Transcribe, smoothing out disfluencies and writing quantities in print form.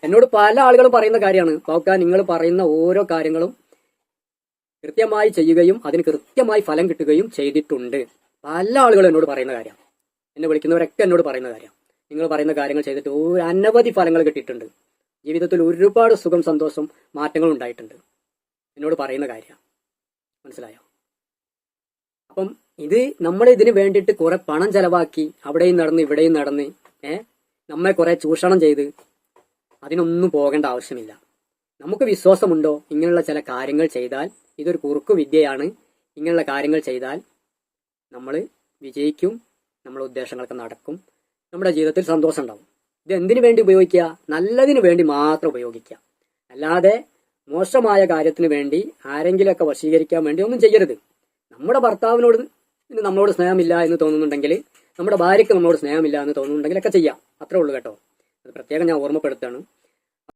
എന്നോട് പല ആളുകളും പറയുന്ന കാര്യമാണ്, പാവക്ക നിങ്ങൾ പറയുന്ന ഓരോ കാര്യങ്ങളും കൃത്യമായി ചെയ്യുകയും അതിന് കൃത്യമായി ഫലം കിട്ടുകയും ചെയ്തിട്ടുണ്ട്. പല ആളുകളും എന്നോട് പറയുന്ന കാര്യം, എന്നെ വിളിക്കുന്നവരൊക്കെ എന്നോട് പറയുന്ന കാര്യം, നിങ്ങൾ പറയുന്ന കാര്യങ്ങൾ ചെയ്തിട്ട് അനവധി ഫലങ്ങൾ കിട്ടിയിട്ടുണ്ട്, ജീവിതത്തിൽ ഒരുപാട് സുഖം സന്തോഷം മാറ്റങ്ങൾ ഉണ്ടായിട്ടുണ്ട് എന്നോട് പറയുന്ന കാര്യം. മനസ്സിലായോ? അപ്പം ഇത് നമ്മൾ ഇതിന് വേണ്ടിയിട്ട് കുറെ പണം ചെലവാക്കി അവിടെയും നടന്ന് ഇവിടെയും നടന്ന് നമ്മെ കുറെ ചൂഷണം ചെയ്ത് അതിനൊന്നും പോകേണ്ട ആവശ്യമില്ല. നമുക്ക് വിശ്വാസമുണ്ടോ ഇങ്ങനെയുള്ള ചില കാര്യങ്ങൾ ചെയ്താൽ ഇതൊരു കുറുക്കു വിദ്യയാണ്, ഇങ്ങനെയുള്ള കാര്യങ്ങൾ ചെയ്താൽ നമ്മൾ വിജയിക്കും, നമ്മുടെ ഉദ്ദേശങ്ങളൊക്കെ നടക്കും, നമ്മുടെ ജീവിതത്തിൽ സന്തോഷം ഉണ്ടാവും. ഇത് എന്തിനു വേണ്ടി ഉപയോഗിക്കുക? നല്ലതിന് വേണ്ടി മാത്രം ഉപയോഗിക്കുക. അല്ലാതെ മോശമായ കാര്യത്തിന് വേണ്ടി ആരെങ്കിലുമൊക്കെ വശീകരിക്കാൻ വേണ്ടി ഒന്നും ചെയ്യരുത്. നമ്മുടെ ഭർത്താവിനോട് നമ്മളോട് സ്നേഹമില്ല എന്ന് തോന്നുന്നുണ്ടെങ്കിൽ, നമ്മുടെ ഭാര്യയ്ക്ക് നമ്മളോട് സ്നേഹമില്ല എന്ന് തോന്നുന്നുണ്ടെങ്കിൽ ഒക്കെ ചെയ്യാം. അത്രേ ഉള്ളൂ കേട്ടോ. അത് പ്രത്യേകം ഞാൻ ഓർമ്മപ്പെടുത്തുകയാണ്.